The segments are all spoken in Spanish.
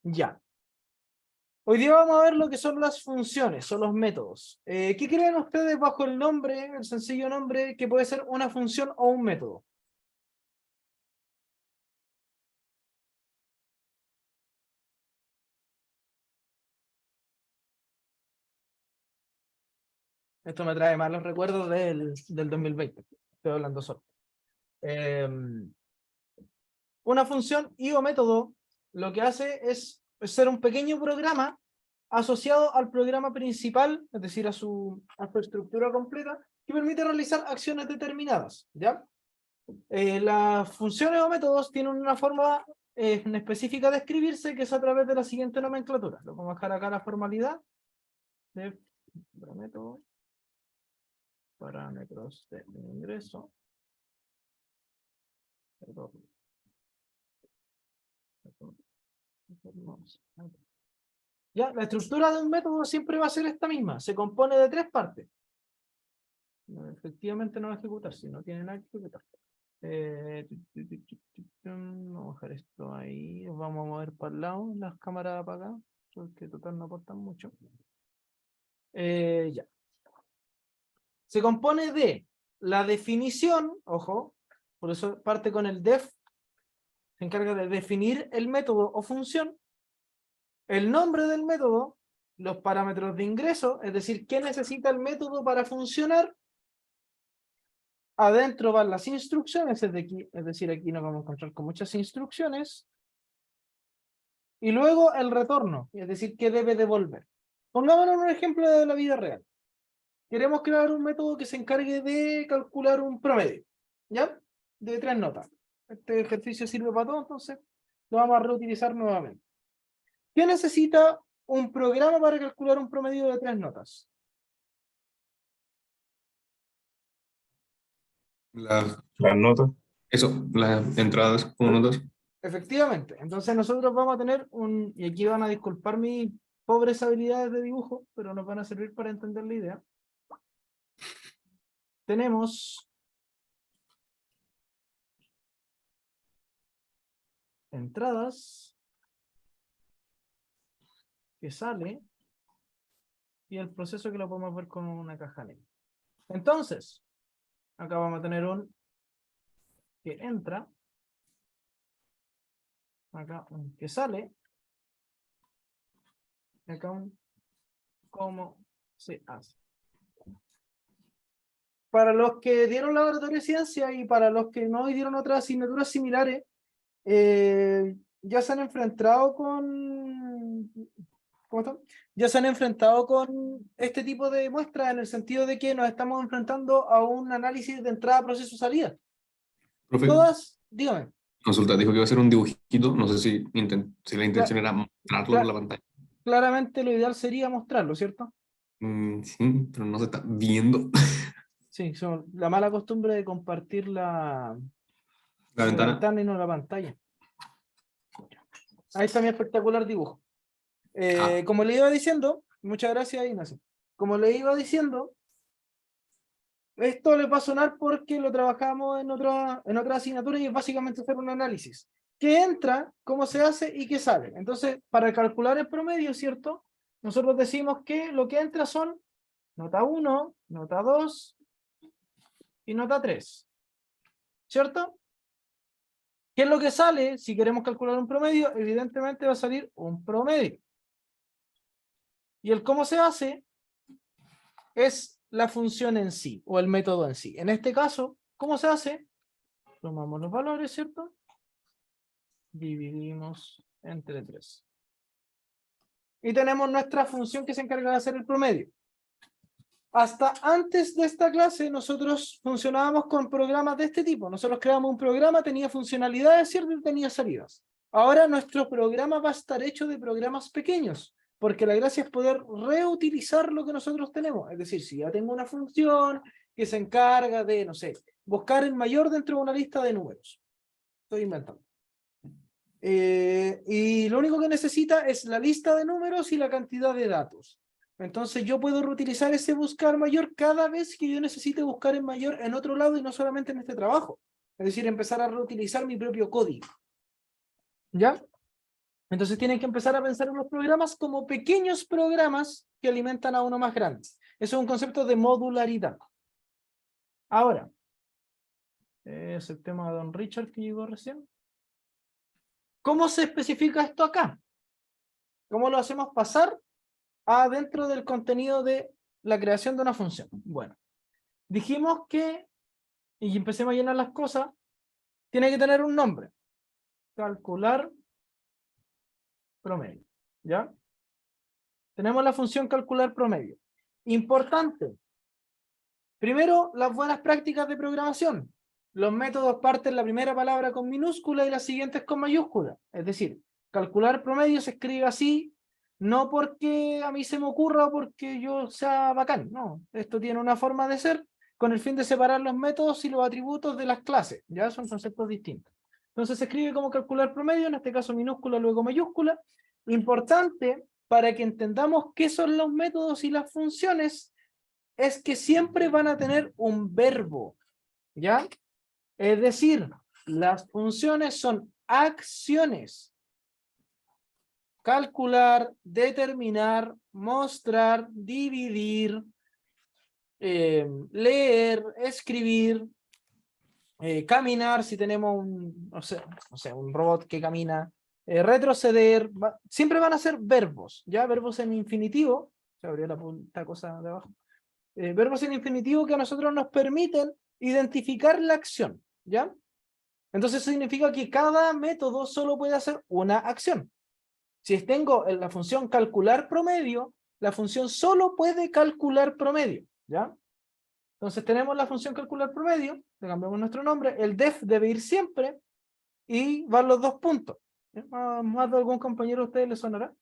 Ya. Hoy día vamos a ver lo que son las funciones o los métodos. ¿Qué creen ustedes bajo el nombre, el sencillo nombre, que puede ser una función o un método? Esto me trae malos recuerdos del 2020. Estoy hablando solo. Una función y o método lo que hace es ser un pequeño programa asociado al programa principal, es decir, a su estructura completa, que permite realizar acciones determinadas, ¿ya? Las funciones o métodos tienen una forma específica de escribirse, que es a través de la siguiente nomenclatura. Lo vamos a dejar acá la formalidad de método, parámetros de ingreso, perdón. Ya, la estructura de un método siempre va a ser esta misma. Se compone de 3 partes. No, efectivamente no va a ejecutar, si no tiene nada que ejecutar. Vamos a dejar esto ahí. Vamos a mover para el lado las cámaras apagadas, porque total no aportan mucho. Ya. Se compone de la definición, ojo, por eso parte con el def, se encarga de definir el método o función, el nombre del método, los parámetros de ingreso, es decir, qué necesita el método para funcionar. Adentro van las instrucciones, es decir, aquí nos vamos a encontrar con muchas instrucciones. Y luego el retorno, es decir, qué debe devolver. Pongámonos un ejemplo de la vida real. Queremos crear un método que se encargue de calcular un promedio, ¿ya? De 3 notas. Este ejercicio sirve para todo, entonces lo vamos a reutilizar nuevamente. ¿Qué necesita un programa para calcular un promedio de 3 notas? Las notas. Eso, las entradas como notas. Efectivamente. Entonces nosotros vamos a tener un... Y aquí van a disculpar mis pobres habilidades de dibujo, pero nos van a servir para entender la idea. Tenemos entradas que sale y el proceso que lo podemos ver con una caja negra. Entonces, acá vamos a tener un que entra, acá un que sale, y acá un cómo se hace. Para los que dieron laboratorio de ciencia y para los que no dieron otras asignaturas similares, ya se han enfrentado con... ¿Cómo están? Ya se han enfrentado con este tipo de muestras en el sentido de que nos estamos enfrentando a un análisis de entrada, proceso, salida. Profe, Todas, dígame. consulta, dijo que iba a ser un dibujito. No sé si la intención era mostrarlo en la pantalla. Claramente lo ideal sería mostrarlo, ¿cierto? Sí, pero no se está viendo. Sí, son la mala costumbre de compartir la Ventana. ventana y no la pantalla. Ahí está mi espectacular dibujo. Como le iba diciendo, muchas gracias, Ignacio. Como le iba diciendo, esto le va a sonar porque lo trabajamos en otra asignatura y es básicamente hacer un análisis. ¿Qué entra, cómo se hace y qué sale? Entonces, para calcular el promedio, ¿cierto? Nosotros decimos que lo que entra son nota 1, nota 2 y nota 3. ¿Cierto? ¿Qué es lo que sale si queremos calcular un promedio? Evidentemente va a salir un promedio. Y el cómo se hace es la función en sí, o el método en sí. En este caso, ¿cómo se hace? Tomamos los valores, ¿cierto? Dividimos entre 3. Y tenemos nuestra función que se encarga de hacer el promedio. Hasta antes de esta clase, nosotros funcionábamos con programas de este tipo. Nosotros creamos un programa, tenía funcionalidades, ¿cierto? Y tenía salidas. Ahora nuestro programa va a estar hecho de programas pequeños, porque la gracia es poder reutilizar lo que nosotros tenemos. Es decir, si ya tengo una función que se encarga de, no sé, buscar el mayor dentro de una lista de números. Estoy inventando. Y lo único que necesita es la lista de números y la cantidad de datos. Entonces yo puedo reutilizar ese buscar mayor cada vez que yo necesite buscar en mayor en otro lado y no solamente en este trabajo. Es decir, empezar a reutilizar mi propio código. ¿Ya? Entonces tienen que empezar a pensar en los programas como pequeños programas que alimentan a uno más grande. Eso es un concepto de modularidad. Ahora, es el tema de Don Richard que llegó recién. ¿Cómo se especifica esto acá? ¿Cómo lo hacemos pasar adentro del contenido de la creación de una función? Bueno, dijimos que, y empecemos a llenar las cosas, tiene que tener un nombre. Calcular promedio. ¿Ya? Tenemos la función calcular promedio. Importante. Primero, las buenas prácticas de programación. Los métodos parten la primera palabra con minúscula y las siguientes con mayúscula. Es decir, calcular promedio se escribe así, no porque a mí se me ocurra o porque yo sea bacán. No, esto tiene una forma de ser con el fin de separar los métodos y los atributos de las clases. Ya son conceptos distintos. Entonces se escribe como calcular promedio, en este caso minúscula, luego mayúscula. Importante para que entendamos qué son los métodos y las funciones es que siempre van a tener un verbo, ¿ya? Es decir, las funciones son acciones. Calcular, determinar, mostrar, dividir, leer, escribir, caminar, si tenemos un, no sé, un robot que camina, retroceder, siempre van a ser verbos, ¿ya? Verbos en infinitivo. Se abrió esta cosa de abajo. Verbos en infinitivo que a nosotros nos permiten identificar la acción, ¿ya? Entonces eso significa que cada método solo puede hacer una acción. Si tengo la función calcular promedio, la función solo puede calcular promedio, ¿ya? Entonces tenemos la función calcular promedio, le cambiamos nuestro nombre, el def debe ir siempre y van los dos puntos. Más de algún compañero a ustedes les sonará.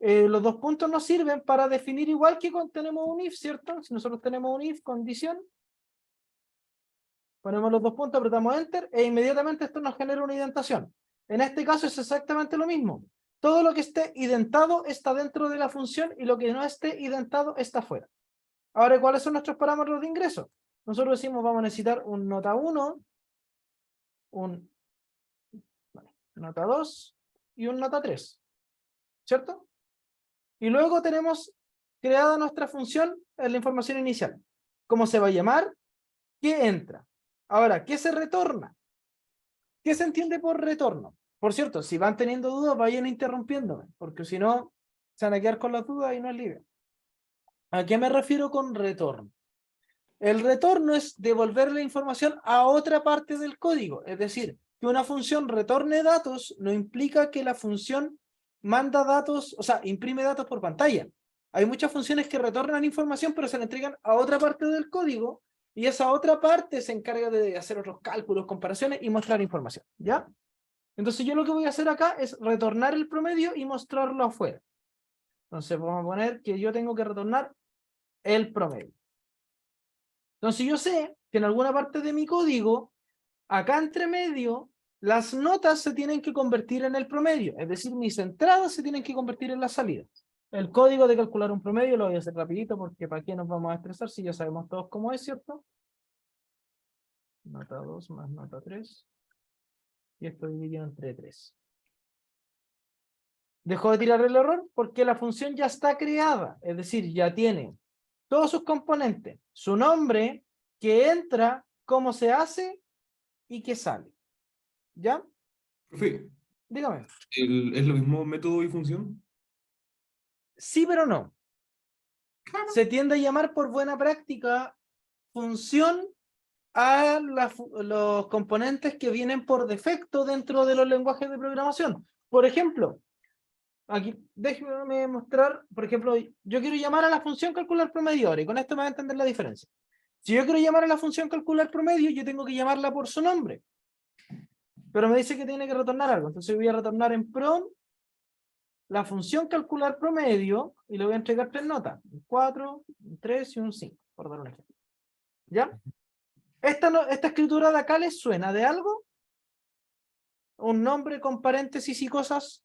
Los dos puntos nos sirven para definir igual que cuando tenemos un if, ¿cierto? Si nosotros tenemos un if, condición, ponemos los dos puntos, apretamos enter e inmediatamente esto nos genera una indentación. En este caso es exactamente lo mismo. Todo lo que esté identado está dentro de la función y lo que no esté identado está fuera. Ahora, ¿cuáles son nuestros parámetros de ingreso? Nosotros decimos vamos a necesitar un nota 1, un nota 2 y un nota 3, ¿cierto? Y luego tenemos creada nuestra función en la información inicial. ¿Cómo se va a llamar? ¿Qué entra? Ahora, ¿qué se retorna? ¿Qué se entiende por retorno? Por cierto, si van teniendo dudas, vayan interrumpiéndome, porque si no, se van a quedar con las dudas y no es libre. ¿A qué me refiero con retorno? El retorno es devolver la información a otra parte del código. Es decir, que una función retorne datos no implica que la función manda datos, o sea, imprime datos por pantalla. Hay muchas funciones que retornan información, pero se la entregan a otra parte del código y esa otra parte se encarga de hacer otros cálculos, comparaciones y mostrar información, ¿ya? Entonces yo lo que voy a hacer acá es retornar el promedio y mostrarlo afuera. Entonces vamos a poner que yo tengo que retornar el promedio. Entonces yo sé que en alguna parte de mi código, acá entre medio, las notas se tienen que convertir en el promedio. Es decir, mis entradas se tienen que convertir en las salidas. El código de calcular un promedio lo voy a hacer rapidito porque para qué nos vamos a estresar si ya sabemos todos cómo es, ¿cierto? Nota 2 más nota 3. Y esto dividido entre 3. Dejó de tirar el error porque la función ya está creada. Es decir, ya tiene todos sus componentes, su nombre, que entra, cómo se hace y que sale. ¿Ya? Profe, Dígame. ¿es lo mismo método y función? Sí, pero no. Se tiende a llamar por buena práctica función a los componentes que vienen por defecto dentro de los lenguajes de programación. Por ejemplo, aquí déjeme mostrar, por ejemplo, yo quiero llamar a la función calcular promedio ahora, y con esto me va a entender la diferencia. Si yo quiero llamar a la función calcular promedio, yo tengo que llamarla por su nombre. Pero me dice que tiene que retornar algo. Entonces voy a retornar en prompt la función calcular promedio y le voy a entregar 3 notas. Un 4, un 3 y un 5, por dar un ejemplo. ¿Ya? Esta escritura de acá les suena de algo. Un nombre con paréntesis y cosas.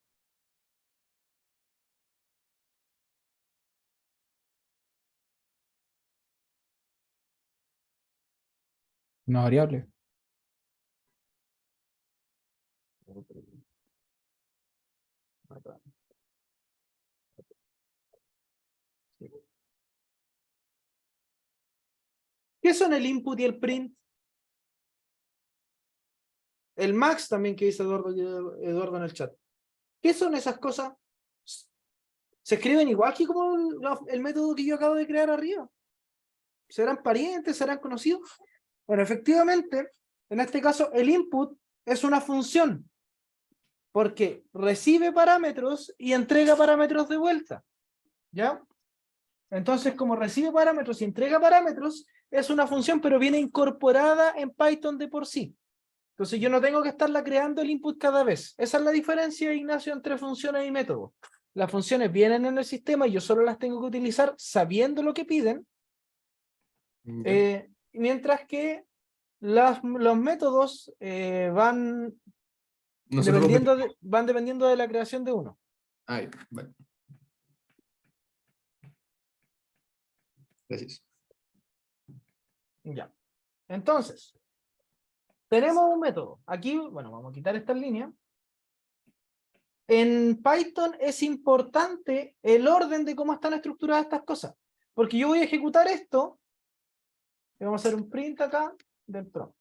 Una variable. ¿Qué son el input y el print? El max también que dice Eduardo en el chat. ¿Qué son esas cosas? ¿Se escriben igual que como el método que yo acabo de crear arriba? ¿Serán parientes? ¿Serán conocidos? Bueno, efectivamente, en este caso el input es una función porque recibe parámetros y entrega parámetros de vuelta. ¿Ya? Entonces, como recibe parámetros y entrega parámetros, es una función, pero viene incorporada en Python de por sí. Entonces, yo no tengo que estarla creando el input cada vez. Esa es la diferencia, Ignacio, entre funciones y métodos. Las funciones vienen en el sistema y yo solo las tengo que utilizar sabiendo lo que piden, mientras que los métodos van dependiendo de la creación de uno. Ahí, vale. Gracias. Ya. Entonces, tenemos un método. Aquí, bueno, vamos a quitar esta línea. En Python es importante el orden de cómo están estructuradas estas cosas. Porque yo voy a ejecutar esto. Y vamos a hacer un print acá del prompt.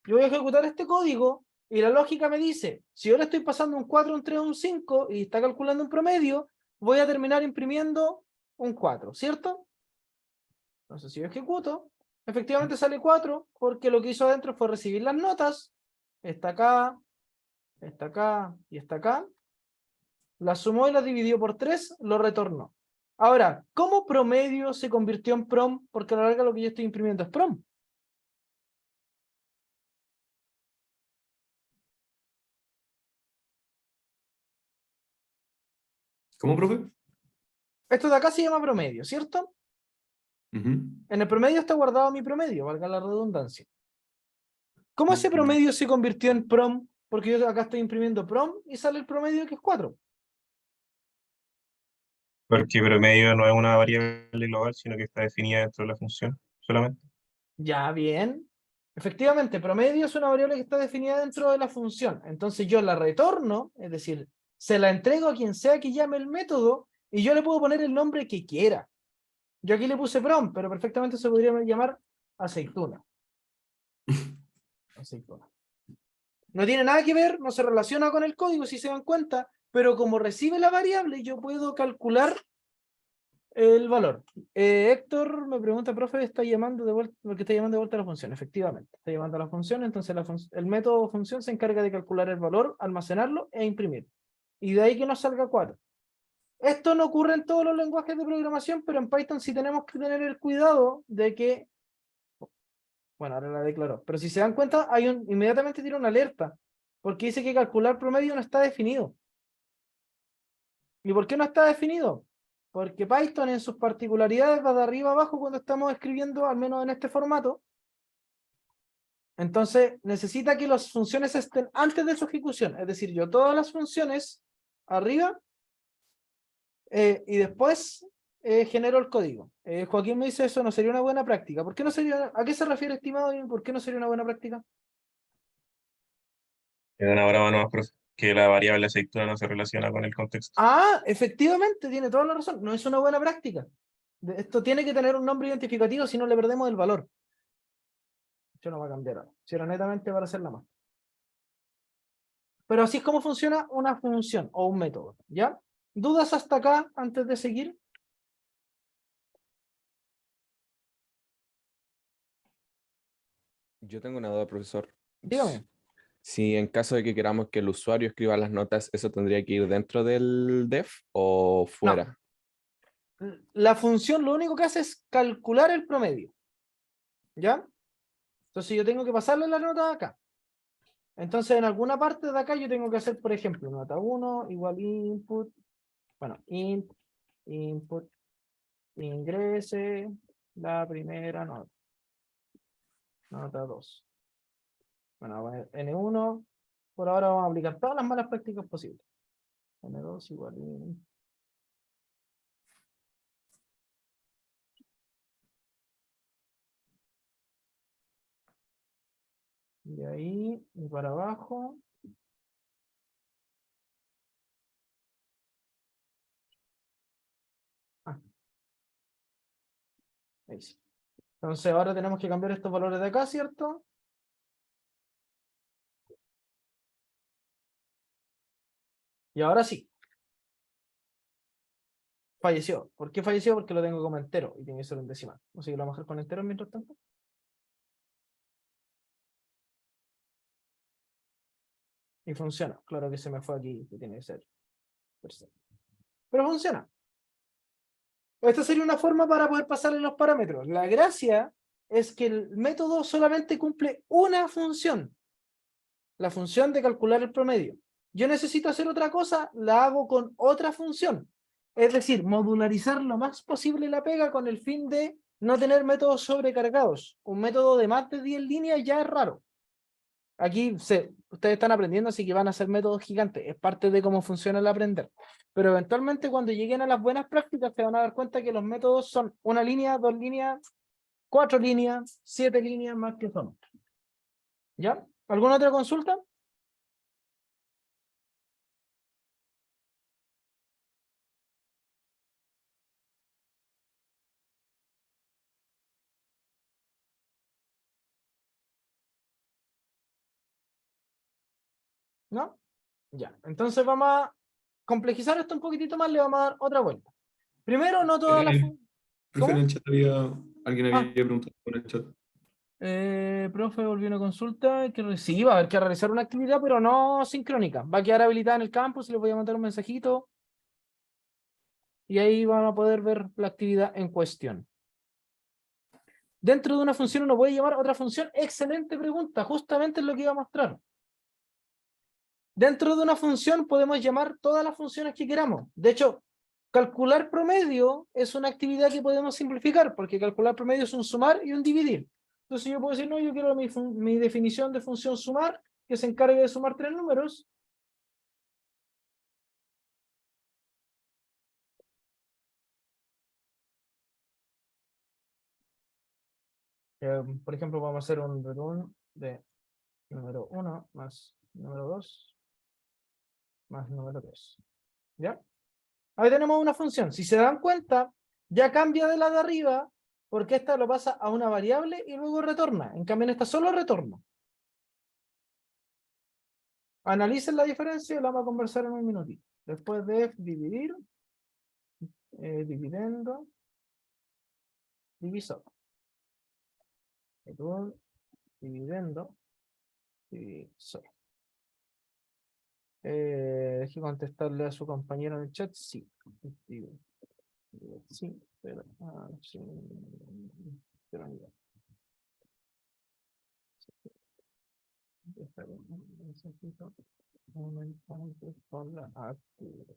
Yo voy a ejecutar este código y la lógica me dice, si yo le estoy pasando un 4, un 3, un 5 y está calculando un promedio, voy a terminar imprimiendo un 4, ¿cierto? Entonces si yo ejecuto, efectivamente sale 4 porque lo que hizo adentro fue recibir las notas. Está acá, está acá y está acá. Las sumó y las dividió por 3, lo retornó. Ahora, ¿cómo promedio se convirtió en prom? Porque a la larga lo que yo estoy imprimiendo es prom. ¿Cómo, profe? Esto de acá se llama promedio, ¿cierto? En el promedio está guardado mi promedio, valga la redundancia. ¿Cómo ese promedio se convirtió en prom? Porque yo acá estoy imprimiendo prom y sale el promedio que es 4. Porque promedio no es una variable global, sino que está definida dentro de la función solamente. Ya, bien. Efectivamente, promedio es una variable que está definida dentro de la función. Entonces yo la retorno, es decir, se la entrego a quien sea que llame el método y yo le puedo poner el nombre que quiera. Yo aquí le puse prom, pero perfectamente se podría llamar aceituna. Aceituna. No tiene nada que ver, no se relaciona con el código, si se dan cuenta, pero como recibe la variable, yo puedo calcular el valor. Héctor me pregunta, profe, ¿está llamando de vuelta? Porque está llamando de vuelta a la función. Efectivamente, está llamando a la función, entonces el método función se encarga de calcular el valor, almacenarlo e imprimir. Y de ahí que nos salga 4. Esto no ocurre en todos los lenguajes de programación, pero en Python sí tenemos que tener el cuidado de que, bueno, ahora la declaró, pero si se dan cuenta, inmediatamente tiene una alerta, porque dice que calcular promedio no está definido. ¿Y por qué no está definido? Porque Python en sus particularidades va de arriba a abajo cuando estamos escribiendo, al menos en este formato. Entonces necesita que las funciones estén antes de su ejecución. Es decir, yo todas las funciones arriba y después genero el código. Joaquín me dice eso no sería una buena práctica. ¿Por qué no sería? ¿A qué se refiere, estimado? ¿Por qué no sería una buena práctica? Es una broma nomás, profe, que la variable aceituna no se relaciona con el contexto. Ah, efectivamente, tiene toda la razón. No es una buena práctica. Esto tiene que tener un nombre identificativo, si no le perdemos el valor. Yo no va a cambiar ahora. Si era netamente para hacerla más. Pero así es como funciona una función o un método, ¿ya? ¿Dudas hasta acá antes de seguir? Yo tengo una duda, profesor. Dígame. Si en caso de que queramos que el usuario escriba las notas, ¿eso tendría que ir dentro del def o No. fuera? La función lo único que hace es calcular el promedio, ¿ya? Entonces yo tengo que pasarle la nota acá. Entonces en alguna parte de acá yo tengo que hacer, por ejemplo, nota 1 igual input, bueno, input, ingrese la primera nota. Nota 2. Bueno, vamos a poner N1, por ahora vamos a aplicar todas las malas prácticas posibles. N2 igual de ahí y para abajo. Ahí sí. Entonces ahora tenemos que cambiar estos valores de acá, ¿cierto? Y ahora sí. Falleció. ¿Por qué falleció? Porque lo tengo como entero y tiene que ser un decimal. Así que lo vamos a dejar con entero mientras tanto. Y funciona. Claro que se me fue aquí, que tiene que ser. Perfecto. Pero funciona. Esta sería una forma para poder pasarle los parámetros. La gracia es que el método solamente cumple una función. La función de calcular el promedio. Yo necesito hacer otra cosa, la hago con otra función. Es decir, modularizar lo más posible la pega con el fin de no tener métodos sobrecargados. Un método de más de 10 líneas ya es raro. Aquí ustedes están aprendiendo, así que van a ser métodos gigantes. Es parte de cómo funciona el aprender. Pero eventualmente cuando lleguen a las buenas prácticas se van a dar cuenta que los métodos son una línea, 2 líneas, 4 líneas, 7 líneas más que son. ¿Ya? ¿Alguna otra consulta? ¿No? Ya. Entonces vamos a complejizar esto un poquitito más, le vamos a dar otra vuelta. Primero, no todas las... Profe, en ¿Cómo? el chat alguien había preguntado por el chat. Profe, volvió una consulta sí, va a haber que realizar una actividad, pero no sincrónica. Va a quedar habilitada en el campus, les voy a mandar un mensajito y ahí van a poder ver la actividad en cuestión. Dentro de una función uno puede llamar a otra función. Excelente pregunta, justamente es lo que iba a mostrar. Dentro de una función podemos llamar todas las funciones que queramos. De hecho, calcular promedio es una actividad que podemos simplificar, porque calcular promedio es un sumar y un dividir. Entonces yo puedo decir, no, yo quiero mi definición de función sumar, que se encargue de sumar 3 números. Por ejemplo, vamos a hacer un return de número 1 más número 2 más número 3. ¿Ya? Ahí tenemos una función. Si se dan cuenta, ya cambia de la de arriba, porque esta lo pasa a una variable y luego retorna. En cambio, en esta solo retorna. Analicen la diferencia y la vamos a conversar en un minutito. Después de dividir, dividendo, divisor. Return, dividendo, divisor. Deje contestarle a su compañero en el chat. Sí. Sí, pero... sí, pero no. Necesito un momento con la actividad.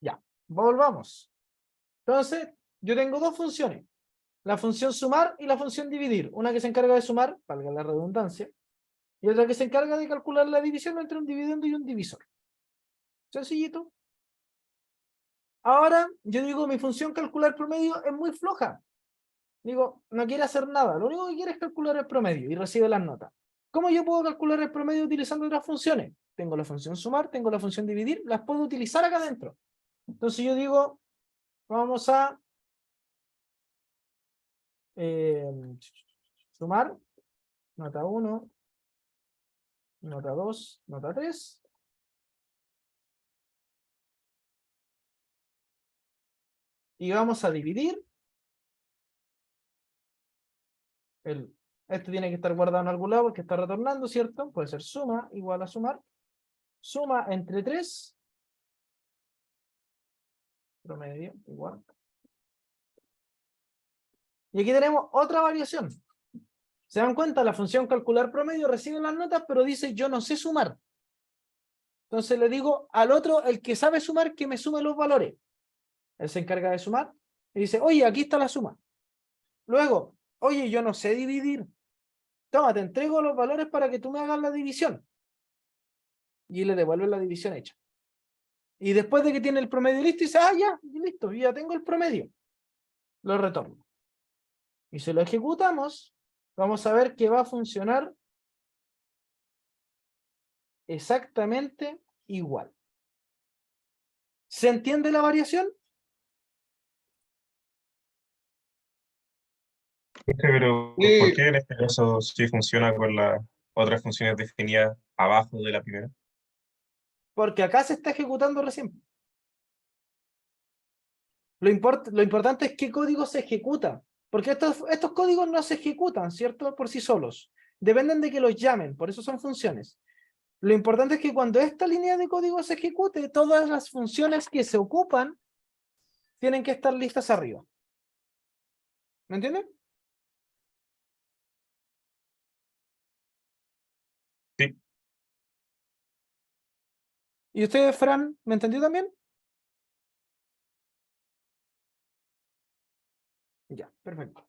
Ya, volvamos. Entonces, yo tengo dos funciones. La función sumar y la función dividir. Una que se encarga de sumar, valga la redundancia, y otra que se encarga de calcular la división entre un dividendo y un divisor. Sencillito. Ahora, yo digo, mi función calcular promedio es muy floja. Digo, no quiere hacer nada. Lo único que quiere es calcular el promedio y recibe las notas. ¿Cómo yo puedo calcular el promedio utilizando otras funciones? Tengo la función sumar, tengo la función dividir, las puedo utilizar acá adentro. Entonces yo digo, vamos a sumar, nota 1, nota 2, nota 3. Y vamos a dividir. Este tiene que estar guardado en algún lado porque está retornando, ¿cierto? Puede ser suma igual a sumar. Suma entre 3. Promedio igual. Y aquí tenemos otra variación. ¿Se dan cuenta? La función calcular promedio recibe las notas, pero dice yo no sé sumar. Entonces le digo al otro, el que sabe sumar, que me sume los valores. Él se encarga de sumar y dice, oye, aquí está la suma. Luego, oye, yo no sé dividir. Toma, te entrego los valores para que tú me hagas la división. Y le devuelve la división hecha. Y después de que tiene el promedio listo, dice, ya, listo, ya tengo el promedio. Lo retorno. Y si lo ejecutamos, vamos a ver que va a funcionar exactamente igual. ¿Se entiende la variación? Pero, ¿por qué en este caso sí funciona con las otras funciones definidas abajo de la primera? Porque acá se está ejecutando recién. Lo importante es qué código se ejecuta. Porque estos códigos no se ejecutan, ¿cierto? Por sí solos. Dependen de que los llamen, por eso son funciones. Lo importante es que cuando esta línea de código se ejecute, todas las funciones que se ocupan tienen que estar listas arriba. ¿Me entienden? Sí. ¿Y usted, Fran, me entendió también? Ya, perfecto.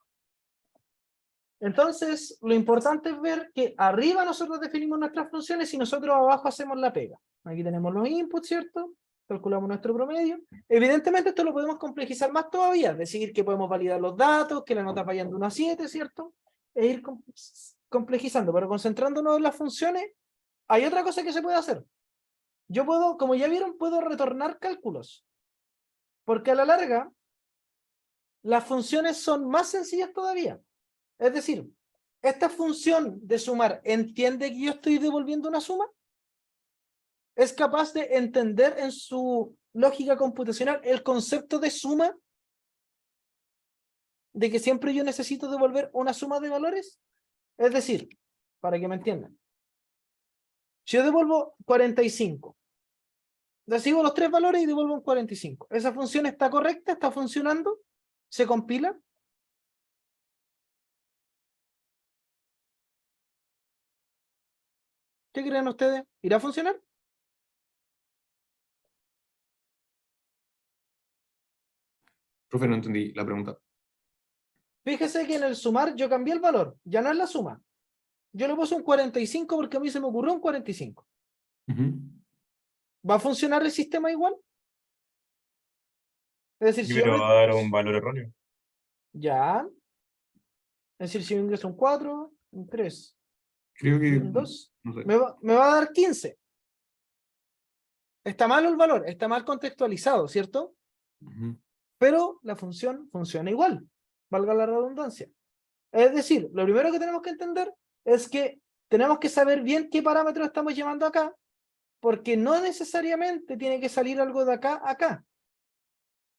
Entonces, lo importante es ver que arriba nosotros definimos nuestras funciones y nosotros abajo hacemos la pega. Aquí tenemos los inputs, ¿cierto? Calculamos nuestro promedio. Evidentemente esto lo podemos complejizar más todavía, es decir, que podemos validar los datos, que las notas vayan de 1 a 7, ¿cierto? E ir complejizando, pero concentrándonos en las funciones, hay otra cosa que se puede hacer. Yo puedo, como ya vieron, puedo retornar cálculos. Porque a la larga, las funciones son más sencillas todavía. Es decir, esta función de sumar entiende que yo estoy devolviendo una suma. ¿Es capaz de entender en su lógica computacional el concepto de suma? De que siempre yo necesito devolver una suma de valores. Es decir, para que me entiendan. Si yo devuelvo 45, recibo los 3 valores y devuelvo un 45. ¿Esa función está correcta? ¿Está funcionando? ¿Se compila? ¿Qué creen ustedes? ¿Irá a funcionar? Profe, no entendí la pregunta. Fíjese que en el sumar yo cambié el valor, ya no es la suma. Yo le puse un 45 porque a mí se me ocurrió un 45. Ujú. ¿Va a funcionar el sistema igual? Es decir, Sí, si yo pero va a dar un valor erróneo. ya, es decir, si yo ingreso un 4, un 3 Creo y que, un 2, no sé. me va a dar 15. Está mal el valor, está mal contextualizado, ¿cierto? Ujú. Pero la función funciona igual, valga la redundancia. Es decir, lo primero que tenemos que entender es que tenemos que saber bien qué parámetros estamos llevando acá, porque no necesariamente tiene que salir algo de acá a acá.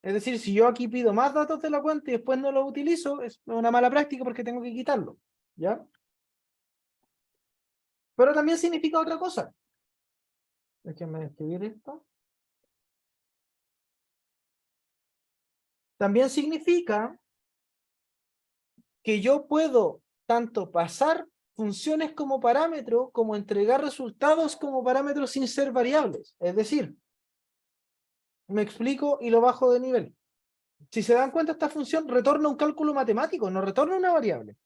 Es decir, si yo aquí pido más datos de la cuenta y después no los utilizo, es una mala práctica porque tengo que quitarlo. ¿Ya? Pero también significa otra cosa. Déjenme escribir esto. También significa que yo puedo tanto pasar funciones como parámetro, como entregar resultados como parámetros sin ser variables. Es decir, me explico y lo bajo de nivel. Si se dan cuenta, esta función retorna un cálculo matemático, no retorna una variable.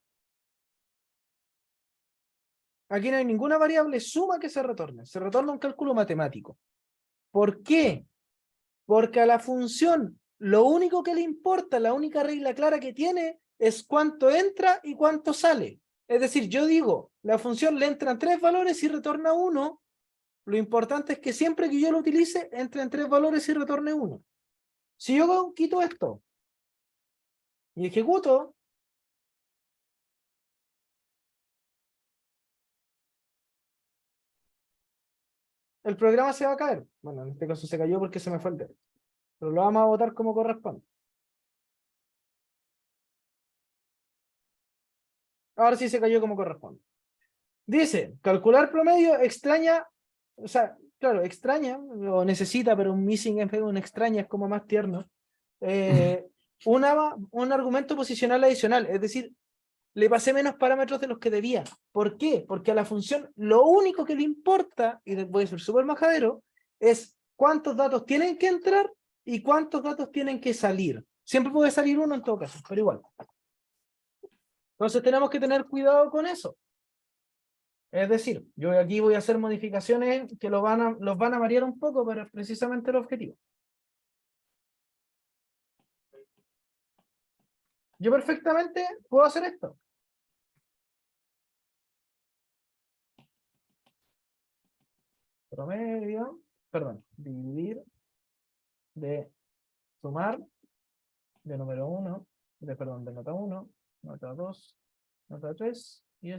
Aquí no hay ninguna variable suma que se retorna un cálculo matemático. ¿Por qué? Porque a la función lo único que le importa, la única regla clara que tiene es cuánto entra y cuánto sale. Es decir, yo digo, la función le entran 3 valores y retorna 1. Lo importante es que siempre que yo lo utilice, entre en 3 valores y retorne 1. Si yo quito esto y ejecuto, el programa se va a caer. Bueno, en este caso se cayó porque se me fue el dedo. Pero lo vamos a botar como corresponde. Ahora sí se cayó como corresponde. Dice, calcular promedio extraña, o sea, claro, extraña, o necesita, pero un missing en vez de un extraña es como más tierno. Un argumento posicional adicional, es decir, le pasé menos parámetros de los que debía. ¿Por qué? Porque a la función lo único que le importa, y voy a ser súper majadero, es cuántos datos tienen que entrar y cuántos datos tienen que salir. Siempre puede salir uno en todo caso, pero igual. Entonces tenemos que tener cuidado con eso. Es decir, yo aquí voy a hacer modificaciones que los van a variar un poco, pero es precisamente el objetivo. Yo perfectamente puedo hacer esto. Promedio, perdón, dividir de sumar de número 1, perdón, de nota 1, nota 2, nota 3, y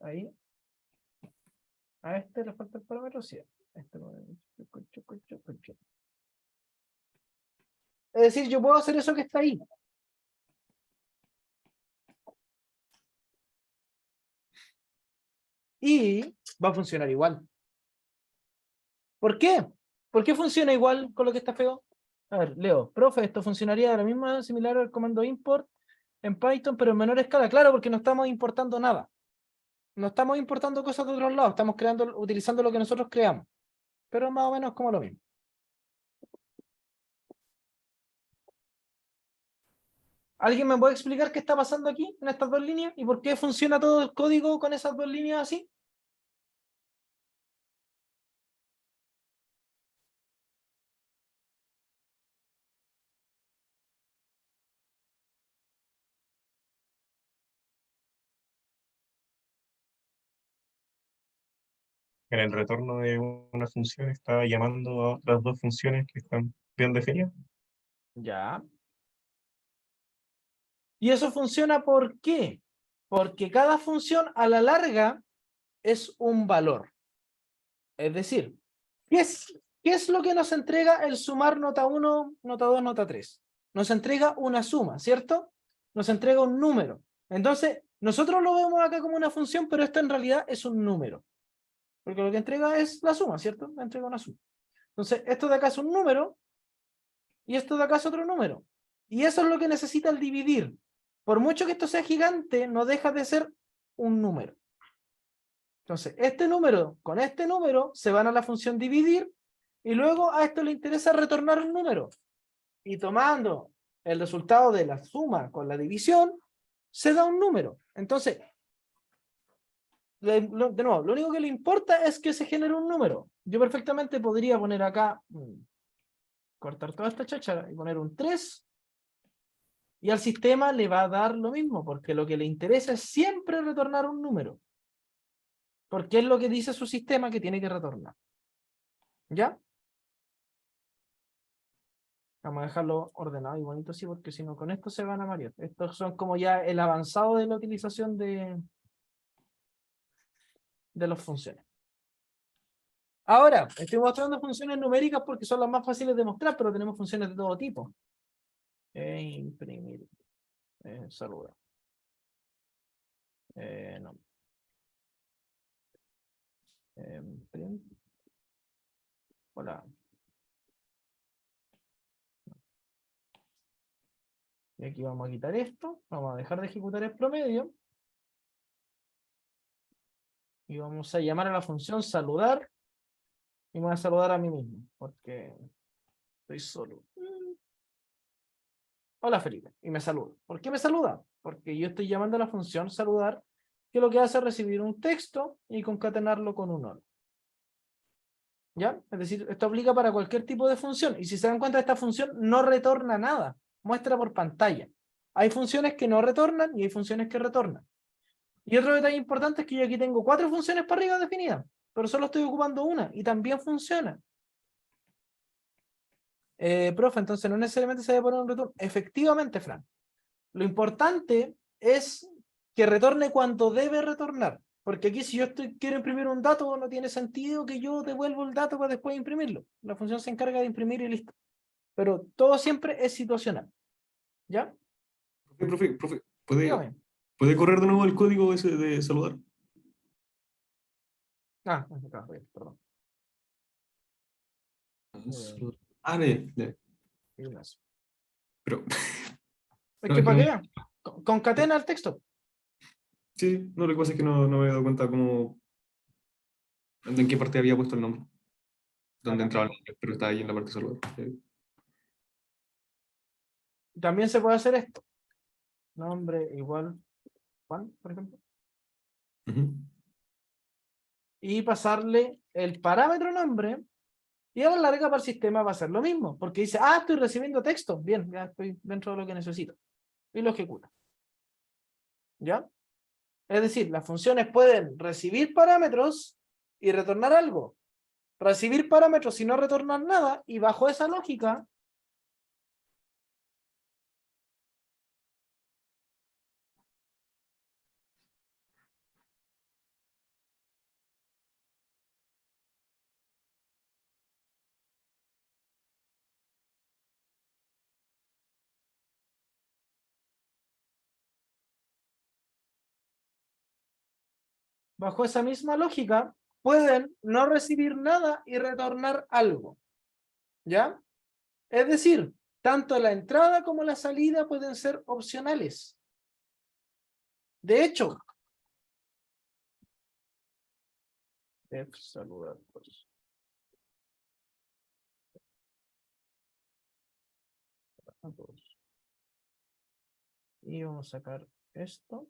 ahí, a este le falta el parámetro 100. Es decir, yo puedo hacer eso que está ahí. Y va a funcionar igual. ¿Por qué? ¿Por qué funciona igual con lo que está feo? A ver, leo. Profe, esto funcionaría de la misma manera similar al comando import en Python, pero en menor escala. Claro, porque no estamos importando nada. No estamos importando cosas de otros lados. Estamos utilizando lo que nosotros creamos. Pero más o menos como lo mismo. ¿Alguien me puede explicar qué está pasando aquí en estas dos líneas? ¿Y por qué funciona todo el código con esas dos líneas así? En el retorno de una función está llamando a otras dos funciones que están bien definidas. Ya. ¿Y eso funciona por qué? Porque cada función a la larga es un valor. Es decir, ¿qué es lo que nos entrega el sumar nota 1, nota 2, nota 3? Nos entrega una suma, ¿cierto? Nos entrega un número. Entonces, nosotros lo vemos acá como una función, pero esto en realidad es un número. Porque lo que entrega es la suma, ¿cierto? Me entrega una suma. Entonces, esto de acá es un número y esto de acá es otro número. Y eso es lo que necesita el dividir. Por mucho que esto sea gigante, no deja de ser un número. Entonces, este número con este número se van a la función dividir y luego a esto le interesa retornar un número. Y tomando el resultado de la suma con la división, se da un número. Entonces, de nuevo, lo único que le importa es que se genere un número. Yo perfectamente podría poner acá, cortar toda esta cháchara y poner un 3. Y al sistema le va a dar lo mismo, porque lo que le interesa es siempre retornar un número. Porque es lo que dice su sistema que tiene que retornar. ¿Ya? Vamos a dejarlo ordenado y bonito así, porque si no, con esto se van a marear. Estos son como ya el avanzado de la utilización de las funciones. Ahora, estoy mostrando funciones numéricas porque son las más fáciles de mostrar, pero tenemos funciones de todo tipo. Imprimir. Saludar. No. Print. Hola. Y aquí vamos a quitar esto. Vamos a dejar de ejecutar el promedio. Y vamos a llamar a la función saludar. Y me voy a saludar a mí mismo. Porque estoy solo. Hola Felipe. Y me saluda. ¿Por qué me saluda? Porque yo estoy llamando a la función saludar, que lo que hace es recibir un texto y concatenarlo con un hola. ¿Ya? Es decir, esto aplica para cualquier tipo de función. Y si se dan cuenta, esta función no retorna nada. Muestra por pantalla. Hay funciones que no retornan y hay funciones que retornan. Y otro detalle importante es que yo aquí tengo 4 funciones para arriba definidas, pero solo estoy ocupando una y también funciona. Profe, entonces no necesariamente se debe poner un retorno. Efectivamente, Fran. Lo importante es que retorne cuando debe retornar. Porque aquí si yo quiero imprimir un dato, no tiene sentido que yo devuelva el dato para después imprimirlo. La función se encarga de imprimir y listo. Pero todo siempre es situacional. ¿Ya? Profe, Dígame. ¿puede correr de nuevo el código ese de saludar? Perdón. Pero, Es que para que vean, concatena el texto. sí, no, lo que pasa es que no me había dado cuenta en qué parte había puesto el nombre. Donde entraba el nombre, pero está ahí en la parte de saludar. También se puede hacer esto. Nombre igual Juan, por ejemplo. Y pasarle el parámetro nombre. Y a la larga para el sistema va a ser lo mismo. Porque dice, estoy recibiendo texto. Bien, ya estoy dentro de lo que necesito. Y lo ejecuta. ¿Ya? Es decir, las funciones pueden recibir parámetros y retornar algo. recibir parámetros y no retornar nada, y bajo esa lógica, bajo esa misma lógica, pueden no recibir nada y retornar algo. ¿Ya? Es decir, tanto la entrada como la salida pueden ser opcionales. De hecho, saludar, pues. Y vamos a sacar esto.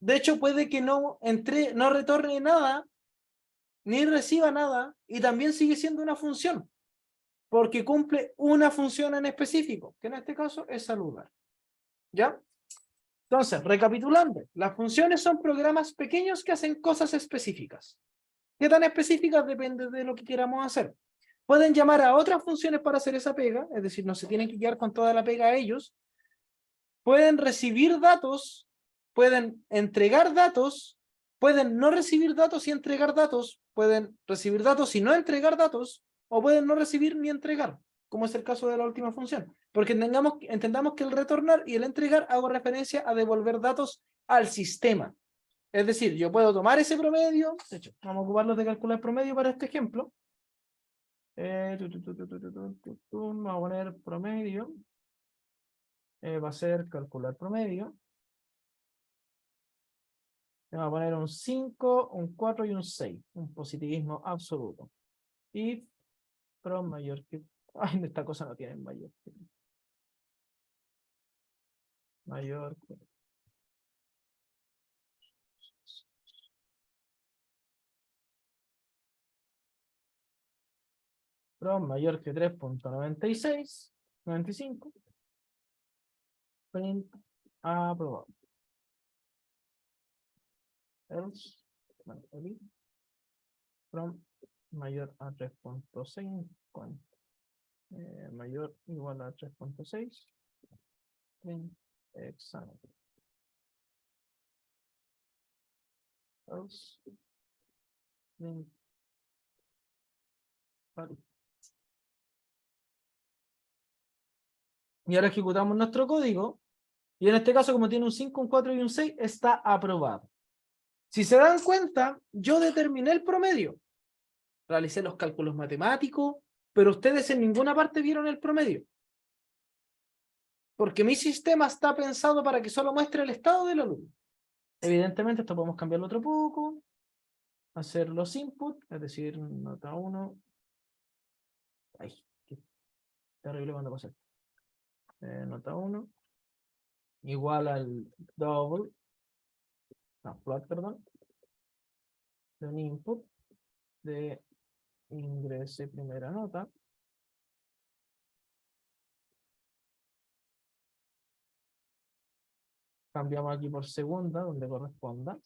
De hecho, puede que no retorne nada, ni reciba nada, y también sigue siendo una función, porque cumple una función en específico, que en este caso es saludar. ¿Ya? Entonces, recapitulando, las funciones son programas pequeños que hacen cosas específicas. ¿Qué tan específicas? Depende de lo que queramos hacer. Pueden llamar a otras funciones para hacer esa pega, es decir, no se tienen que quedar con toda la pega a ellos. Pueden recibir datos, pueden entregar datos, pueden no recibir datos y entregar datos, pueden recibir datos y no entregar datos, o pueden no recibir ni entregar, como es el caso de la última función. Porque entendamos que el retornar y el entregar hago referencia a devolver datos al sistema. Es decir, yo puedo tomar ese promedio, de hecho, vamos a ocuparlos de calcular promedio para este ejemplo. Vamos a poner promedio. Va a ser calcular promedio. Vamos a poner un 5, un 4 y un 6. Un positivismo absoluto. Y prom mayor que... Ay, esta cosa no tiene mayor que... Mayor que... Prom mayor que 3.96. 95. Print aprobado. Else. From mayor a 3.6. Mayor igual a 3.6. Print examen. Else. Print. Vale. Y ahora ejecutamos nuestro código. Y en este caso, como tiene un 5, un 4 y un 6, está aprobado. Si se dan cuenta, yo determiné el promedio. Realicé los cálculos matemáticos, pero ustedes en ninguna parte vieron el promedio. Porque mi sistema está pensado para que solo muestre el estado del alumno. Evidentemente, esto podemos cambiarlo otro poco. Hacer los inputs, es decir, nota 1. Ay, qué terrible cuando pasa esto. Nota 1. Igual al double. No, plot, perdón. De un input de ingrese primera nota. Cambiamos aquí por segunda, donde corresponda.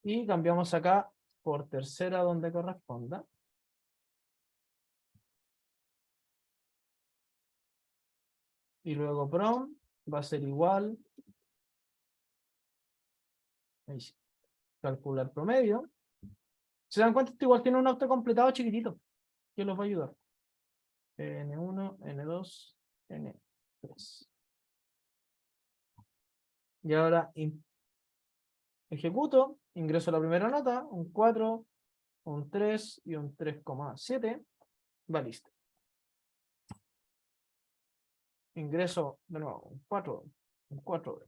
Y cambiamos acá por tercera, donde corresponda. Y luego prom va a ser igual. Ahí sí. Calcular promedio. ¿Se dan cuenta? Esto igual tiene un autocompletado chiquitito que los va a ayudar. N1, N2, N3. Y ahora ejecuto, ingreso la primera nota, un 4, un 3 y un 3,7. Va listo. Ingreso de nuevo un 4, un 4,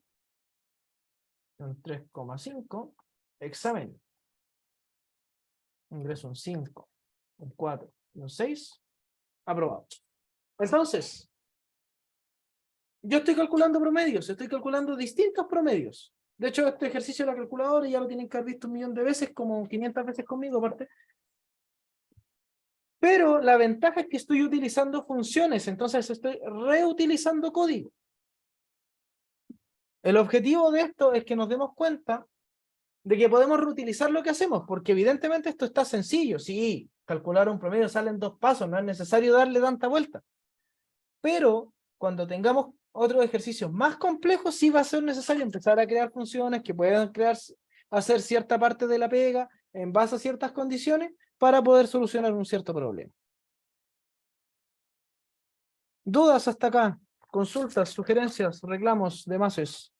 un 3,5. Examen. Ingreso un 5, un 4 y un 6. Aprobado. Entonces, yo estoy calculando promedios, estoy calculando distintos promedios. De hecho, este ejercicio de la calculadora ya lo tienen que haber visto 1.000.000 de veces, como 500 veces conmigo aparte. Pero la ventaja es que estoy utilizando funciones, entonces estoy reutilizando código. El objetivo de esto es que nos demos cuenta de que podemos reutilizar lo que hacemos, porque evidentemente esto está sencillo. Sí, calcular un promedio sale en 2 pasos, no es necesario darle tanta vuelta. Pero cuando tengamos otros ejercicios más complejos, sí va a ser necesario empezar a crear funciones que puedan hacer cierta parte de la pega en base a ciertas condiciones para poder solucionar un cierto problema. ¿Dudas hasta acá? ¿Consultas, sugerencias, reclamos, demás?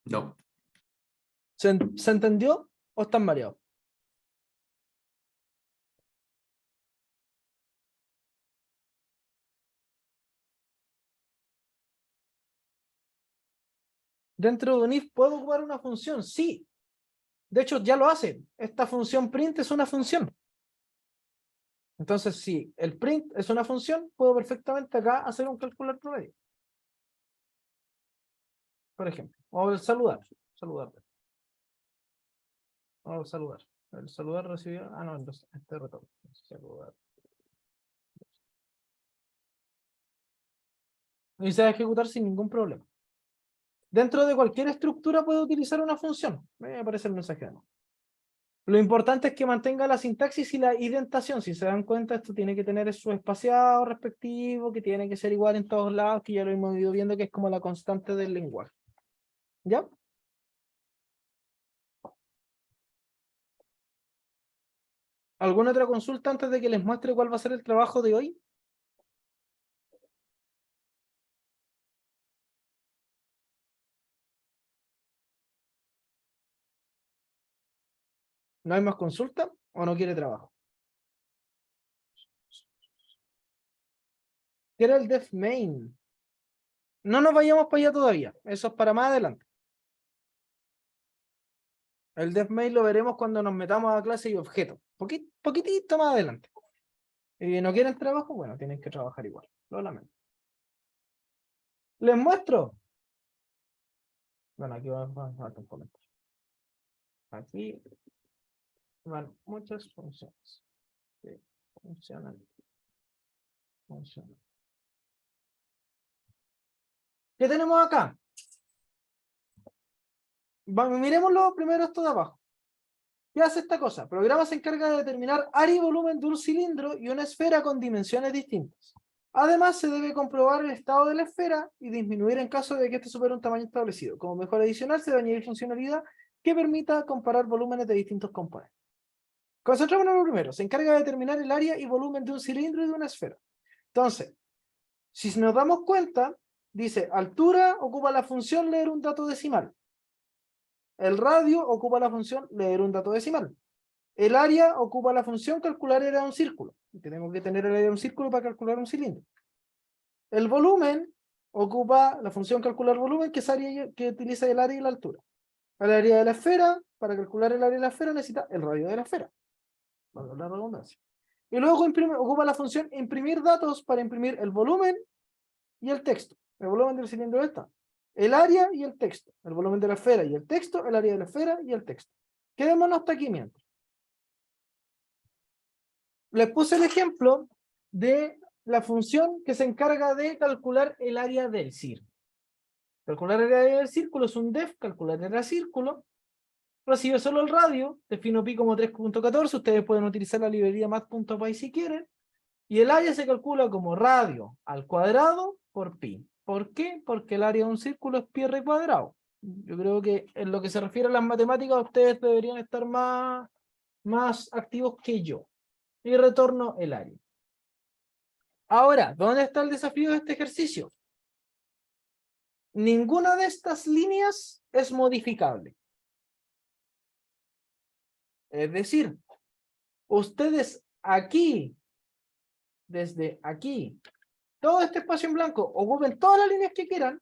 No. ¿Se entendió o están mareados? ¿Dentro de un if puedo ocupar una función? Sí. De hecho, ya lo hace. Esta función print es una función. Entonces, si el print es una función, puedo perfectamente acá hacer un calcular promedio. Por ejemplo, o saludar. Saludar. O saludar. El saludar recibió. Ah, no, entonces este retorno. Saludar. Y se va a ejecutar sin ningún problema. Dentro de cualquier estructura puede utilizar una función. Me aparece el mensaje de nuevo. Lo importante es que mantenga la sintaxis y la indentación. Si se dan cuenta, esto tiene que tener su espaciado respectivo, que tiene que ser igual en todos lados, que ya lo hemos ido viendo que es como la constante del lenguaje. ¿Ya? ¿Alguna otra consulta antes de que les muestre cuál va a ser el trabajo de hoy? ¿No hay más consulta o no quiere trabajo? ¿Quiere el def main? No nos vayamos para allá todavía. Eso es para más adelante. El def main lo veremos cuando nos metamos a clase y objeto. Poquitito más adelante. Y no quieren trabajo, bueno, tienen que trabajar igual. Lo lamento. Les muestro. Bueno, aquí va a un comentario. Aquí van muchas funciones. Sí, funcionan. ¿Qué tenemos acá? Miremoslo primero esto de abajo. ¿Qué hace esta cosa? El programa se encarga de determinar área y volumen de un cilindro y una esfera con dimensiones distintas. Además, se debe comprobar el estado de la esfera y disminuir en caso de que éste supere un tamaño establecido. Como mejora adicional, se debe añadir funcionalidad que permita comparar volúmenes de distintos componentes. Concentrémonos en lo primero. Se encarga de determinar el área y volumen de un cilindro y de una esfera. Entonces, si nos damos cuenta, dice, altura ocupa la función leer un dato decimal. El radio ocupa la función leer un dato decimal. El área ocupa la función calcular área de un círculo. Y tenemos que tener el área de un círculo para calcular un cilindro. El volumen ocupa la función calcular volumen, que es área que utiliza el área y la altura. El área de la esfera, para calcular el área de la esfera, necesita el radio de la esfera. Para la redundancia. Y luego ocupa la función imprimir datos para imprimir el volumen y el texto. El volumen del cilindro está. El área y el texto. El volumen de la esfera y el texto, el área de la esfera y el texto. Quedémonos hasta aquí mientras. Les puse el ejemplo de la función que se encarga de calcular el área del círculo. Calcular el área del círculo es un def, calcular el área del círculo. Recibe solo el radio, defino pi como 3.14, ustedes pueden utilizar la librería math.py si quieren. Y el área se calcula como radio al cuadrado por pi. ¿Por qué? Porque el área de un círculo es pi r cuadrado. Yo creo que en lo que se refiere a las matemáticas, ustedes deberían estar más activos que yo. Y retorno el área. Ahora, ¿dónde está el desafío de este ejercicio? Ninguna de estas líneas es modificable. Es decir, ustedes aquí, desde aquí, todo este espacio en blanco, ocupen todas las líneas que quieran,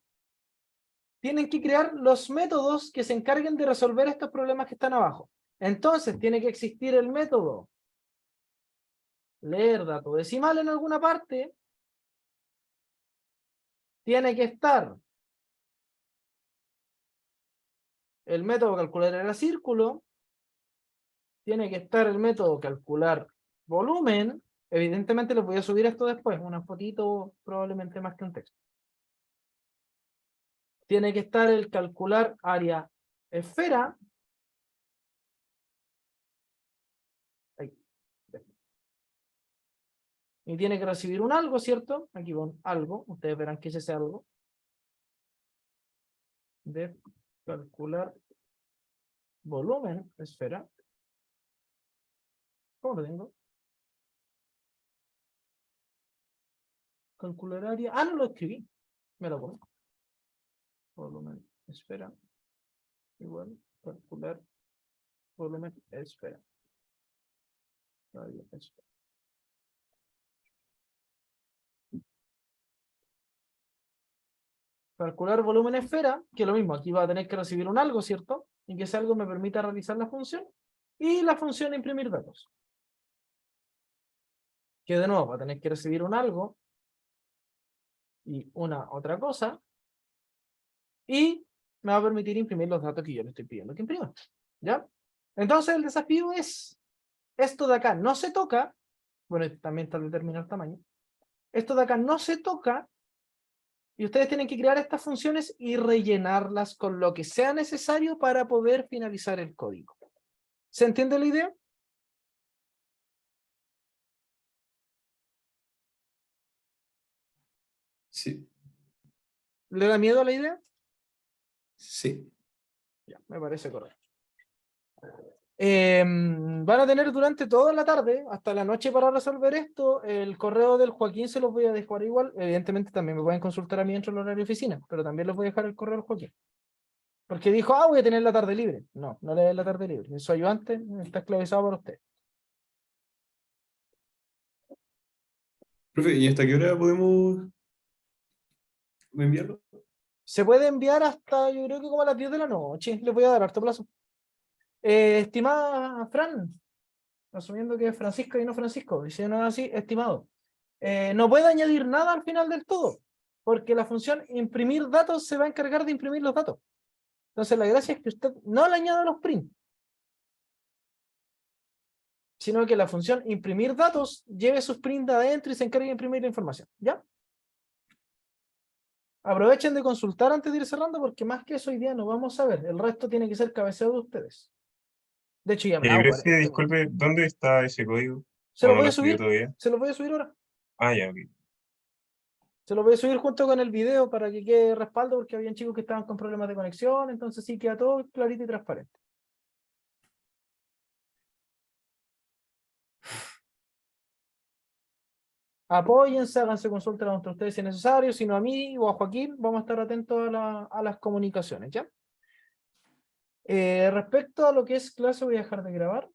tienen que crear los métodos que se encarguen de resolver estos problemas que están abajo. Entonces, tiene que existir el método leer dato decimal en alguna parte, tiene que estar el método calcular el círculo, tiene que estar el método calcular volumen. Evidentemente les voy a subir esto después, una fotito probablemente más que un texto. Tiene que estar el calcular área esfera. Ahí. Y tiene que recibir un algo, ¿cierto? Aquí va un algo, ustedes verán que es ese algo. De calcular volumen esfera. ¿Cómo lo tengo? Calcular área. Ah, no lo escribí. Me lo pongo. Volumen esfera. Igual. Calcular volumen esfera. Área esfera. Calcular volumen esfera, que es lo mismo, aquí va a tener que recibir un algo, ¿cierto? Y que ese algo me permita realizar la función. Y la función imprimir datos. Que de nuevo va a tener que recibir un algo. Y una otra cosa. Y me va a permitir imprimir los datos que yo le estoy pidiendo que imprima. ¿Ya? Entonces el desafío es, esto de acá no se toca, bueno, también está determinado el tamaño. Esto de acá no se toca. Y ustedes tienen que crear estas funciones y rellenarlas con lo que sea necesario para poder finalizar el código. ¿Se entiende la idea? Sí. ¿Le da miedo a la idea? Sí. Ya, me parece correcto. Van a tener durante toda la tarde, hasta la noche para resolver esto. El correo del Joaquín se los voy a dejar igual. Evidentemente también me pueden consultar a mí dentro del horario de oficina, pero también les voy a dejar el correo del Joaquín. Porque dijo, voy a tener la tarde libre. No, no le den la tarde libre. Su ayudante está esclavizado por usted. Profe, ¿y hasta qué hora podemos enviarlo? Se puede enviar hasta, yo creo que como a las 10 de la noche. Les voy a dar harto plazo. Estimada Fran, asumiendo que es Francisco y no Francisco, y si no es así, estimado, no puede añadir nada al final del todo, porque la función imprimir datos se va a encargar de imprimir los datos. Entonces la gracia es que usted no le añada los print, sino que la función imprimir datos lleve sus print adentro y se encargue de imprimir la información. ¿Ya? Aprovechen de consultar antes de ir cerrando, porque más que eso hoy día no vamos a ver. El resto tiene que ser cabeceo de ustedes. De hecho, ya hablamos por Grecia, esto. disculpe, ¿dónde está ese código? Se ¿O lo no voy lo a subió subir. todavía? Se lo voy a subir ahora. Ah, ya, ok. Se lo voy a subir junto con el video para que quede respaldo, porque habían chicos que estaban con problemas de conexión, entonces sí queda todo clarito y transparente. Apóyense, háganse consultas entre ustedes si es necesario, si no a mí o a Joaquín, vamos a estar atentos a las comunicaciones, ¿ya? Respecto a lo que es clase, voy a dejar de grabar.